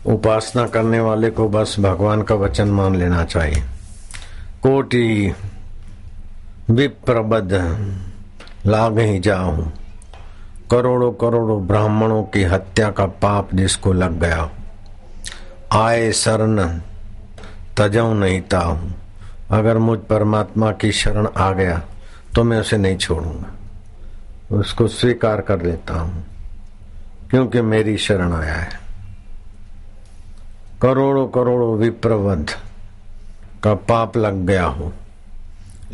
उपासना करने वाले को बस भगवान का वचन मान लेना चाहिए। कोटि विप्रबद्ध लाग ही जाऊं, करोड़ों करोड़ों ब्राह्मणों की हत्या का पाप जिसको लग गया, आए शरण तजऊ नहीं ताऊं। अगर मुझ परमात्मा की शरण आ गया तो मैं उसे नहीं छोड़ूंगा, उसको स्वीकार कर लेता हूं क्योंकि मेरी शरण आया है। करोड़ों करोड़ों विप्रवध का पाप लग गया हो,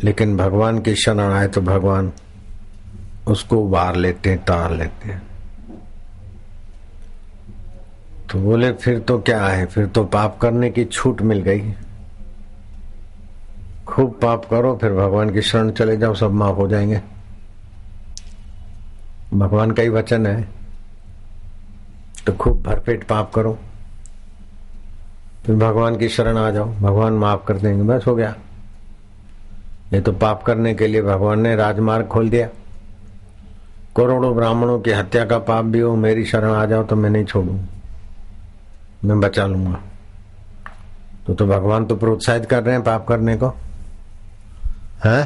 लेकिन भगवान की शरण आए तो भगवान उसको उबार लेते हैं, तार लेते हैं। तो बोले फिर तो क्या है, फिर तो पाप करने की छूट मिल गई। खूब पाप करो, फिर भगवान की शरण चले जाओ, सब माफ हो जाएंगे। भगवान का ही वचन है। तो खूब भरपेट पाप करो, फिर भगवान की शरण आ जाओ, भगवान माफ कर देंगे, बस हो गया। ये तो पाप करने के लिए भगवान ने राजमार्ग खोल दिया। करोड़ों ब्राह्मणों की हत्या का पाप भी हो, मेरी शरण आ जाओ तो मैं नहीं छोड़ूं, मैं बचा लूंगा। तो भगवान तो प्रोत्साहित कर रहे हैं पाप करने को, है?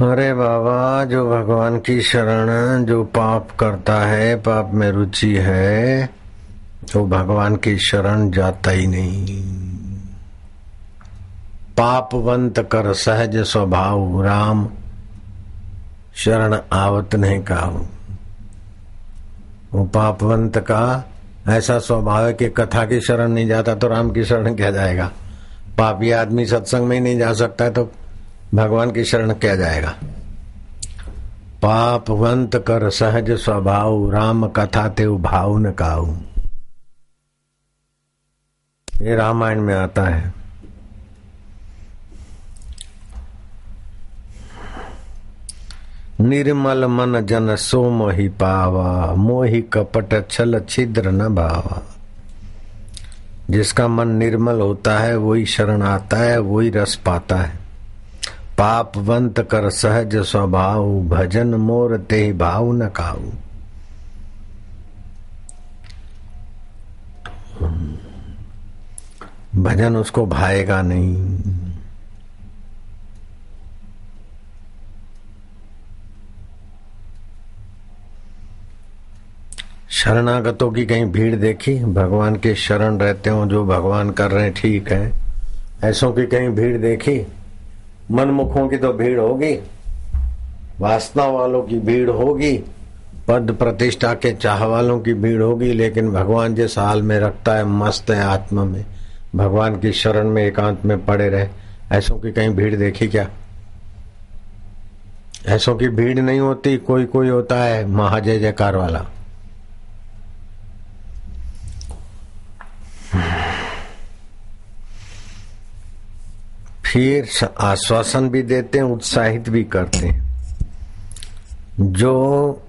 अरे बाबा, जो भगवान की शरण, जो पाप करता है, पाप में रुचि है, वो भगवान की शरण जाता ही नहीं। पापवंत कर सहज स्वभाव, राम शरण आवत नहीं काहू। वो पापवंत का ऐसा स्वभाव है कि कथा की शरण नहीं जाता तो राम की शरण क्या जाएगा। पापी आदमी सत्संग में ही नहीं जा सकता तो भगवान की शरण क्या जाएगा। पापवंत कर सहज स्वभाव, राम कथा ते भाव न काऊ। ये रामायण में आता है। निर्मल मन जन सो मोहि पावा, मोहि कपट छल छिद्र न भावा। जिसका मन निर्मल होता है वही शरण आता है, वही रस पाता है। पापवंत कर सहज स्वभाव, भजन मोर ते भाव न काऊ। भजन उसको भाएगा नहीं। शरणागतों की कहीं भीड़ देखी? भगवान के शरण रहते हो, जो भगवान कर रहे हैं ठीक है, ऐसों की कहीं भीड़ देखी? मनमुखों की तो भीड़ होगी, वासना वालों की भीड़ होगी, पद प्रतिष्ठा के चाह वालों की भीड़ होगी, लेकिन भगवान जिस हाल में रखता है, मस्त है आत्मा में, भगवान की शरण में एकांत में पड़े रहे, ऐसों की कहीं भीड़ देखी क्या? ऐसों की भीड़ नहीं होती, कोई कोई होता है महाजय जयकार वाला। फिर आश्वासन भी देते हैं, उत्साहित भी करते हैं। जो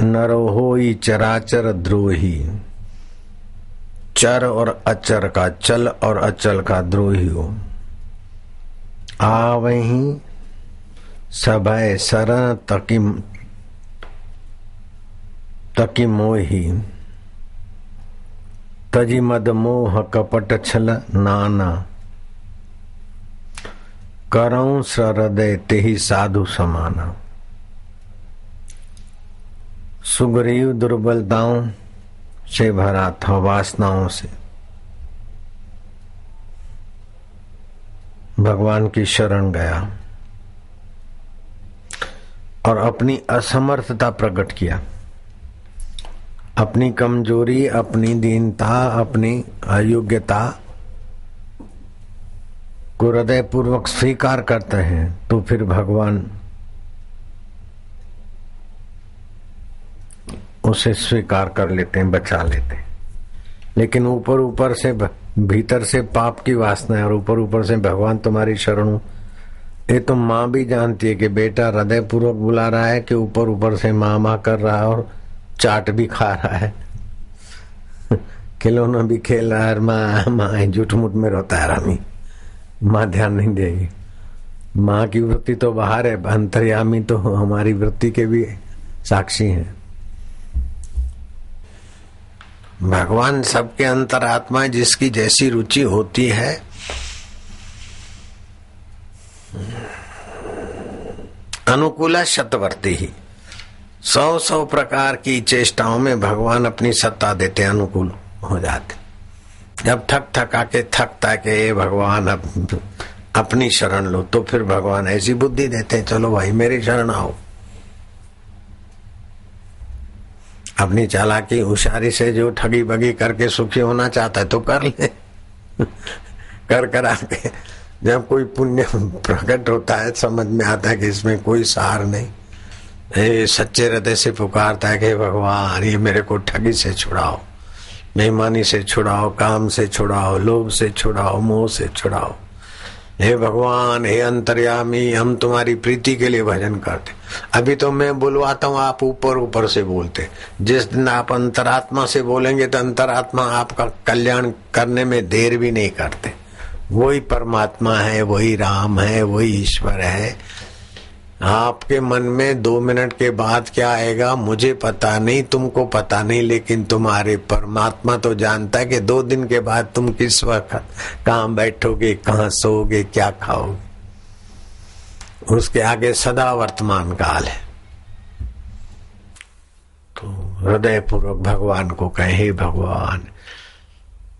नरो होई चराचर द्रोही, चर और अचर का, चल और अचल का द्रोही हो, आवहीं सभय शरण तकी मोही। तजी मद मोह कपट छल नाना, करऊं हृदय तेहि साधु समाना। सुग्रीव दुर्बलताओं से भरा था, वासनाओं से। भगवान की शरण गया और अपनी असमर्थता प्रकट किया, अपनी कमजोरी, अपनी दीनता, अपनी अयोग्यता को हृदय पूर्वक स्वीकार करते हैं तो फिर भगवान उसे स्वीकार कर लेते हैं, बचा लेते हैं। लेकिन ऊपर ऊपर से, भीतर से पाप की वासना है और ऊपर ऊपर से भगवान तुम्हारी शरण। ये तो माँ भी जानती है कि बेटा हृदय पूर्वक बुला रहा है कि ऊपर ऊपर से माँ माँ कर रहा है और चाट भी खा रहा है, खिलौना भी खेल रहा है, माँ माँ झूठ मूठ में रोता है रामी। माँ ध्यान नहीं देगी। माँ की वृत्ति तो बाहर है, अंतर्यामी तो हमारी वृत्ति के भी साक्षी हैं। भगवान सबके अंतरात्मा, जिसकी जैसी रुचि होती है। अनुकूला शतवर्ती ही, 100 प्रकार की चेष्टाओं में भगवान अपनी सत्ता देते, अनुकूल हो जाते। जब थका के थकता के भगवान अपनी शरण लो, तो फिर भगवान ऐसी बुद्धि देते हैं, चलो भाई मेरी शरण आओ। अपनी चालाकी होशियारी से जो ठगी बगी करके सुखी होना चाहता है तो कर ले। कर आके जब कोई पुण्य प्रकट होता है, समझ में आता है कि इसमें कोई सार नहीं, सच्चे हृदय से पुकारता है कि भगवान ये मेरे को ठगी से छुड़ाओ, बेईमानी से छुड़ाओ, काम से छुड़ाओ, लोभ से छुड़ाओ, मोह से छुड़ाओ। हे भगवान, हे अंतर्यामी, हम तुम्हारी प्रीति के लिए भजन करते। अभी तो मैं बुलवाता हूँ, आप ऊपर ऊपर से बोलते। जिस दिन आप अंतरात्मा से बोलेंगे तो अंतरात्मा आपका कल्याण करने में देर भी नहीं करते। वही परमात्मा है, वही राम है, वही ईश्वर है। आपके मन में 2 मिनट के बाद क्या आएगा मुझे पता नहीं, तुमको पता नहीं, लेकिन तुम्हारे परमात्मा तो जानता है कि 2 दिन के बाद तुम किस वक्त कहाँ बैठोगे, कहाँ सोओगे, क्या खाओगे। उसके आगे सदा वर्तमान काल है। तो हृदय पूर्वक भगवान को कहे, भगवान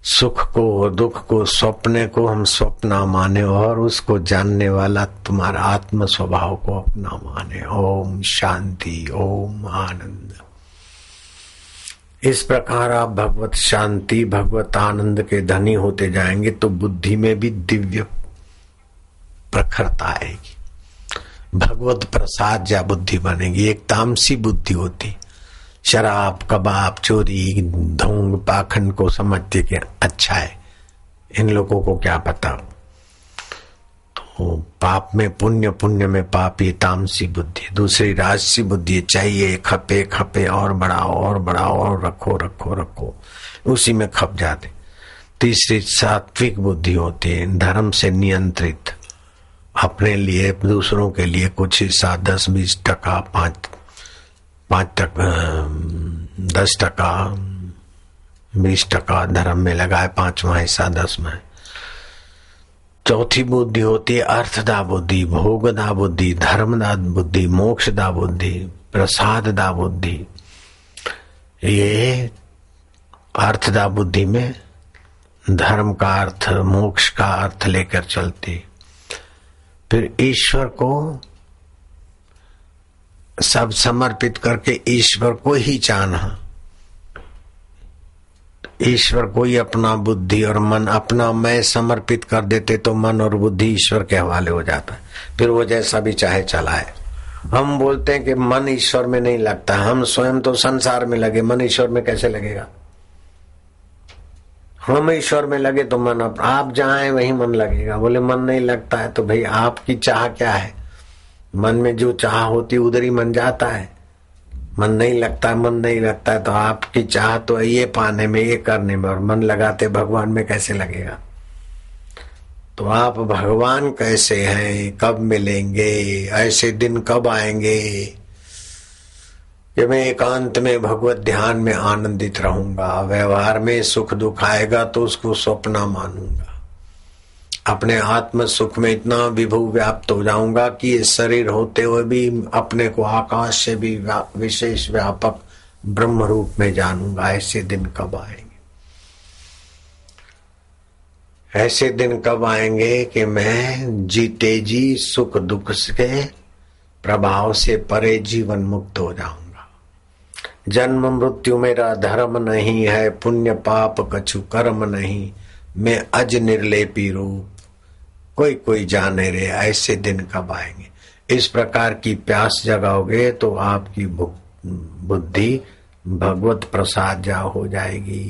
सुख को, दुख को, स्वप्ने को हम स्वप्ना माने और उसको जानने वाला तुम्हारा आत्म स्वभाव को अपना माने। ओम शांति, ओम आनंद। इस प्रकार आप भगवत शांति, भगवत आनंद के धनी होते जाएंगे तो बुद्धि में भी दिव्य प्रखरता आएगी, भगवत प्रसाद जा बुद्धि बनेगी। एक तामसी बुद्धि होती, शराब, कबाब, चोरी, ढोंग, पाखंड को समझते कि अच्छा है, इन लोगों को क्या पता। तो पाप में पुण्य, पुण्य में पाप, ये तामसी बुद्धि। दूसरी राजसी बुद्धि, चाहिए, खपे खपे, और बढ़ाओ और बढ़ाओ और रखो रखो रखो, उसी में खप जाते। तीसरी सात्विक बुद्धि होती है, धर्म से नियंत्रित, अपने लिए, दूसरों के लिए कुछ हिस्सा 10-20%, 10%, 20% धर्म में लगाए, 5वां हिस्सा 10 में। चौथी बुद्धि होती है अर्थदा बुद्धि, भोगदा बुद्धि, धर्मदा बुद्धि, मोक्षदा बुद्धि, प्रसाददा बुद्धि। ये अर्थदा बुद्धि में धर्म का अर्थ, मोक्ष का अर्थ लेकर चलती। फिर ईश्वर को सब समर्पित करके ईश्वर को ही चाहना, ईश्वर को ही अपना बुद्धि और मन, अपना मैं समर्पित कर देते तो मन और बुद्धि ईश्वर के हवाले हो जाता है। फिर वो जैसा भी चाहे चलाए। हम बोलते हैं कि मन ईश्वर में नहीं लगता, हम स्वयं तो संसार में लगे, मन ईश्वर में कैसे लगेगा। हम ईश्वर में लगे तो मन, आप जहां है वहीं मन लगेगा। बोले मन नहीं लगता है तो भाई आपकी चाह क्या है, मन में जो चाह होती उधर ही मन जाता है। मन नहीं लगता है, मन नहीं लगता है तो आपकी चाह तो ये पाने में, ये करने में, और मन लगाते भगवान में कैसे लगेगा। तो आप भगवान कैसे हैं, कब मिलेंगे, ऐसे दिन कब आएंगे कि मैं एकांत में भगवत ध्यान में आनंदित रहूंगा, व्यवहार में सुख दुख आएगा तो उसको स्वप्न मानूंगा, अपने आत्म सुख में इतना विभू व्याप्त हो जाऊंगा कि ये शरीर होते हुए भी अपने को आकाश से भी विशेष व्यापक ब्रह्म रूप में जानूंगा। ऐसे दिन कब आएंगे, ऐसे दिन कब आएंगे कि मैं जीते जी सुख दुख के प्रभाव से परे जीवन मुक्त हो जाऊंगा। जन्म मृत्यु मेरा धर्म नहीं है, पुण्य पाप कछु कर्म नहीं, मैं अज निर्लेपी रूप कोई कोई जाने रे। ऐसे दिन कब आएंगे। इस प्रकार की प्यास जगाओगे तो आपकी बुद्धि भगवत प्रसाद जा हो जाएगी।